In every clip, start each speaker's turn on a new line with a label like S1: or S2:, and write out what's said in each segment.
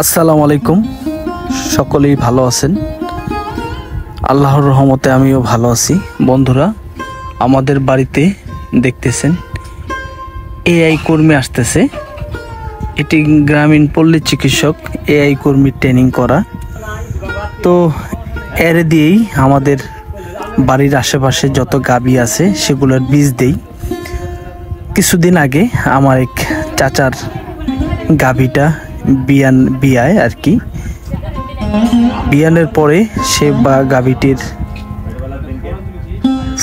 S1: আসসালামু আলাইকুম। সকলেই ভালো আছেন? আল্লাহর রহমতে আমিও ভালো আছি। বন্ধুরা, আমাদের বাড়িতে দেখতেছেন এআই কর্মী আসতেছে। এটি গ্রামীণ পল্লী চিকিৎসক এআই কর্মী ট্রেনিং করা। তো এর দিয়েই আমাদের বাড়ির আশেপাশে যত গাভী আছে সেগুলোর বীজ দেই। কিছুদিন আগে আমার এক চাচার গাভীটা বিয়ায় আর কি, বিয়ানের পরে সে গাভীটির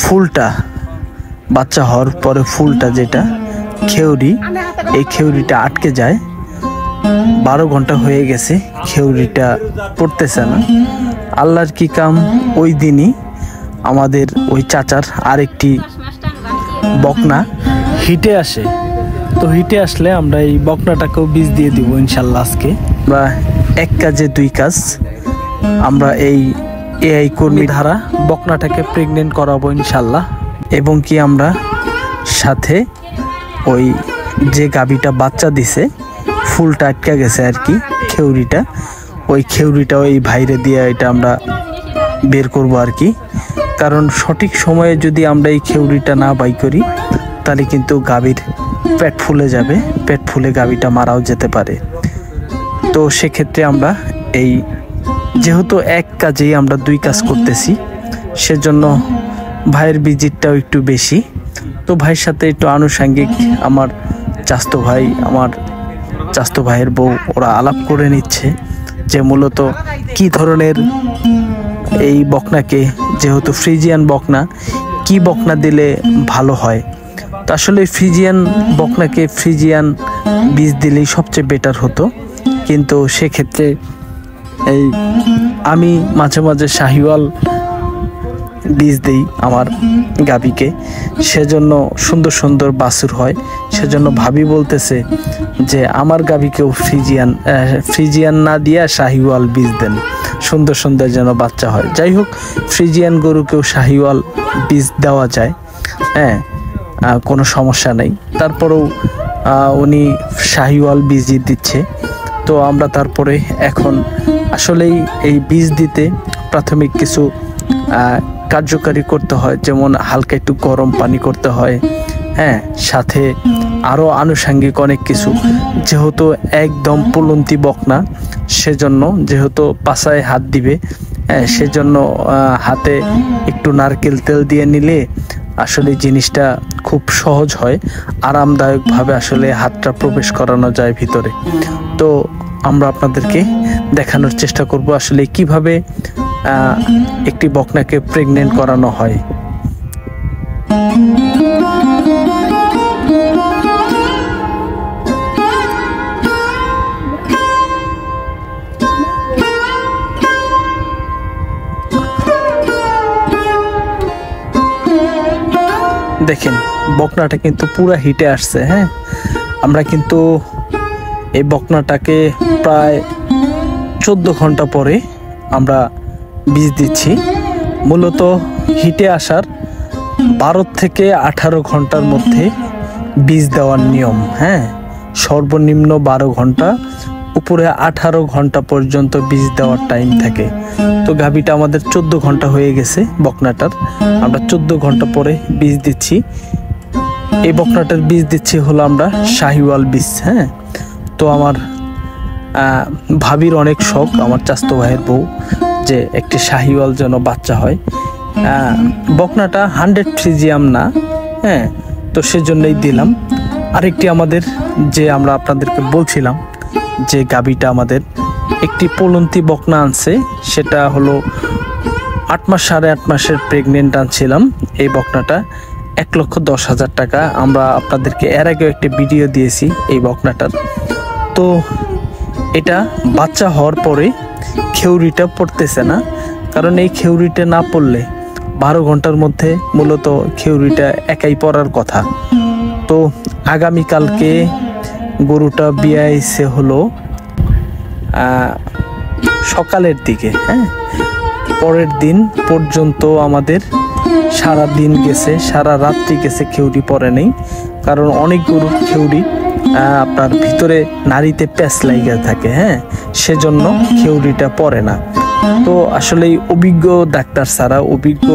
S1: ফুলটা বাচ্চা হওয়ার পরে ফুলটা যেটা খেউরি, এই খেউরিটা আটকে যায়। 12 ঘন্টা হয়ে গেছে, খেউরিটা পড়তেছে না। আল্লাহর কি কাম, ওই দিনই আমাদের ওই চাচার আরেকটি বকনা হিটে আসে। তো হিটে আসলে আমরা এই বকনাটাকেও বীজ দিয়ে দিব ইনশাল্লাহ। আজকে আমরা এক কাজে দুই কাজ, আমরা এই এআই কর্মী ধারা বকনাটাকে প্রেগনেন্ট করাবো ইনশাল্লাহ। এবং কি আমরা সাথে ওই যে গাভীটা বাচ্চা দিছে, ফুলটা আটকে গেছে আর কি খেউরিটা, ওই খেউরিটা ওই ভাইরে দিয়ে এটা আমরা বের করব আর কি। কারণ সঠিক সময়ে যদি আমরা এই খেউরিটা না বাই করি তাহলে কিন্তু গাভীর পেট ফুলে যাবে, পেট ফুলে গাভীটা মারাও যেতে পারে। তো সেক্ষেত্রে আমরা এই যেহেতু এক কাজেই আমরা দুই কাজ করতেছি, সেজন্য ভাইয়ের ভিজিটটাও একটু বেশি। তো ভাইয়ের সাথে একটু আনুষঙ্গিক আমার চাস্তো ভাইয়ের বউ ওরা আলাপ করে নিচ্ছে যে মূলত কি ধরনের এই বকনাকে, যেহেতু ফ্রিজিয়ান বকনা, কি বকনা দিলে ভালো হয়। তো আসলে ফ্রিজিয়ান বকনাকে ফ্রিজিয়ান বীজ দিলেই সবচেয়ে বেটার হতো, কিন্তু সেক্ষেত্রে এই আমি মাঝে মাঝে শাহিওয়াল বীজ দিই আমার গাভীকে, সেজন্য সুন্দর সুন্দর বাছুর হয়। সেজন্য ভাবি বলতেছে যে আমার গাভীকেও ফ্রিজিয়ান না দিয়া শাহিওয়াল বীজ দেন, সুন্দর সুন্দর যেন বাচ্চা হয়। যাই হোক, ফ্রিজিয়ান গরুকেও শাহিওয়াল বীজ দেওয়া যায়, হ্যাঁ, কোনো সমস্যা নেই। তারপরেও উনি শাহিওয়াল বীজই দিচ্ছে। তো আমরা তারপরে এখন আসলেই এই বীজ দিতে প্রাথমিক কিছু কার্যকারী করতে হয়, যেমন হালকা একটু গরম পানি করতে হয়, হ্যাঁ, সাথে আরও আনুষঙ্গিক অনেক কিছু। যেহেতু একদম পুলন্তি বকনা, সেজন্য যেহেতু পাছায় হাত দিবে, সেজন্য হাতে একটু নারকেল তেল দিয়ে নিলে আসলে জিনিসটা খুব সহজ হয়, আরামদায়কভাবে আসলে হাতটা প্রবেশ করানো যায় ভিতরে। তো আমরা আপনাদেরকে দেখানোর চেষ্টা করব আসলে কিভাবে একটি বকনাকে প্রেগনেন্ট করানো হয়। দেখেন বকনাটা কিন্তু পুরা হিটে আসছে। হ্যাঁ, আমরা কিন্তু এই বকনাটাকে প্রায় 14 ঘন্টা পরে আমরা বীজ দিচ্ছি। মূলত হিটে আসার 12 থেকে 18 ঘন্টার মধ্যে বীজ দেওয়ার নিয়ম। হ্যাঁ, সর্বনিম্ন 12 ঘন্টা, উপরে 18 ঘন্টা পর্যন্ত বীজ দেওয়ার টাইম থাকে। তো গাভীটা আমাদের 14 ঘন্টা হয়ে গেছে বকনাটার, আমরা 14 ঘন্টা পরে বীজ দিচ্ছি। এই বকনাটার বীজ দিচ্ছি হলো আমরা শাহিওয়াল বীজ। হ্যাঁ, তো আমার ভাবির অনেক শখ, আমার চাস্তো ভাইয়ের বউ, যে একটি শাহিওয়াল যেন বাচ্চা হয়। বকনাটা 100 ফ্রিজিয়াম না, হ্যাঁ, তো সেজন্যই দিলাম। আরেকটি আমাদের যে আমরা আপনাদেরকে বলছিলাম যে গাভীটা আমাদের একটি পলন্তি বকনা আনছে, সেটা হলো 8 মাস 8.5 মাসের প্রেগনেন্ট আনছিলাম। এই বকনাটা 1,10,000 টাকা। আমরা আপনাদেরকে এর আগেও একটি ভিডিও দিয়েছি এই বকনাটার। তো এটা বাচ্চা হওয়ার পরে খেউরিটা পড়তেছে না, কারণ এই খেউরিটা না পড়লে 12 ঘন্টার মধ্যে মূলত খেউরিটা একাই পড়ার কথা। তো আগামীকালকে গরুটা বিয়াইছে হলো সকালের দিকে। হ্যাঁ, পরের দিন পর্যন্ত আমাদের সারা দিন গেছে, সারা রাত্রি গেছে, খেউরি পড়ে নেই। কারণ অনেক গরুর খেউরি আপনার ভিতরে নাড়িতে প্যাঁচ লাইগা থাকে, হ্যাঁ, সেজন্য খেউরিটা পড়ে না। তো আসলে অভিজ্ঞ ডাক্তার ছাড়া, অভিজ্ঞ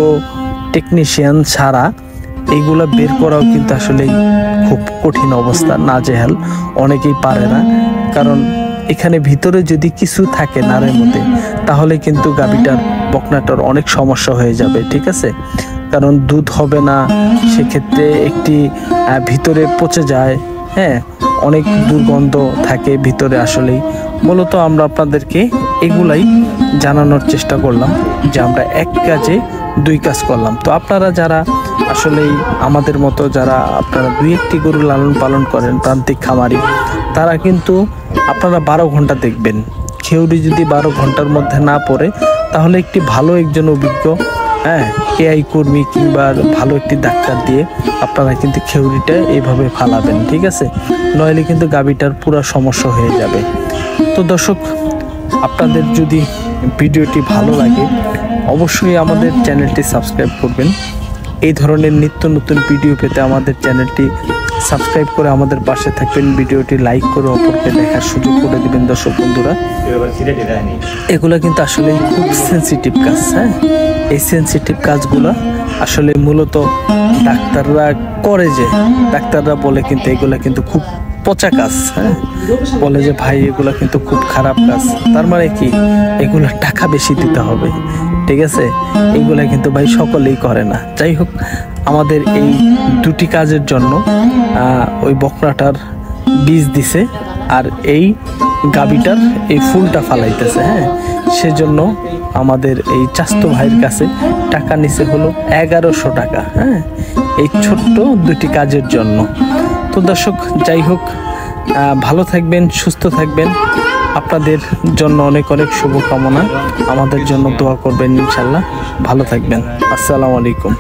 S1: টেকনিশিয়ান ছাড়া এইগুলা বের করাও কিন্তু আসলে খুব কঠিন অবস্থা, নাজেহাল, অনেকেই পারে না। কারণ এখানে ভিতরে যদি কিছু থাকে নাড়ের মধ্যে, তাহলে কিন্তু গাভীটার বকনাটার অনেক সমস্যা হয়ে যাবে, ঠিক আছে। কারণ দুধ হবে না, সেক্ষেত্রে একটি ভিতরে পচে যায়, হ্যাঁ, অনেক দুর্গন্ধ থাকে ভিতরে। আসলেই মূলত আমরা আপনাদেরকে এগুলাই জানানোর চেষ্টা করলাম যে আমরা এক কাজে দুই কাজ করলাম। তো আপনারা যারা আসলেই আমাদের মতো যারা আপনারা 2-1টি গরু লালন পালন করেন, প্রান্তিক খামারি, তারা কিন্তু আপনারা 12 ঘন্টা দেখবেন। খেউরি যদি 12 ঘন্টার মধ্যে না পড়ে, তাহলে একটি ভালো একজন অভিজ্ঞ, হ্যাঁ, এআই কর্মী কিংবা ভালো একটি ডাক্তার দিয়ে আপনারা কিন্তু খেউরিটা এইভাবে ফালাবেন, ঠিক আছে। নইলে কিন্তু গাভীটার পুরো সমস্যা হয়ে যাবে। তো দর্শক, আপনাদের যদি ভিডিওটি ভালো লাগে অবশ্যই আমাদের চ্যানেলটি সাবস্ক্রাইব করবেন। এই ধরনের নিত্য নতুন ভিডিও পেতে আমাদের চ্যানেলটি সাবস্ক্রাইব করে আমাদের পাশে থাকবেন। ভিডিওটি লাইক করে অপরকে দেখার সুযোগ করে দিবেন। দর্শক বন্ধুরা, এগুলো কিন্তু আসলে খুব সেন্সিটিভ কাজ, হ্যাঁ, এই সেন্সিটিভ কাজগুলো আসলে মূলত ডাক্তাররা করে, যে ডাক্তাররা বলে কিন্তু এগুলা কিন্তু খুব পচা কাজ, হ্যাঁ, বলে যে ভাই এগুলা কিন্তু খুব খারাপ কাজ। তার মানে কি, এগুলা টাকা বেশি দিতে হবে, ঠিক আছে। এগুলা কিন্তু ভাই সকলেই করে না। যাই হোক, আমাদের এই দুটি কাজের জন্য ওই বকনাটার বীজ দিছে আর এই গাভীটার এই ফুলটা ফালাইতেছে, হ্যাঁ, সেজন্য আমাদের এই চাস্তো ভাইয়ের কাছে টাকা নিছে হলো 1100 টাকা, হ্যাঁ, এই ছোট্ট দুটি কাজের জন্য। তো দর্শক, যাই হোক, ভালো থাকবেন, সুস্থ থাকবেন। আপনাদের জন্য অনেক অনেক শুভকামনা। আমাদের জন্য দোয়া করবেন ইনশাল্লাহ। ভালো থাকবেন। আসসালামু আলাইকুম।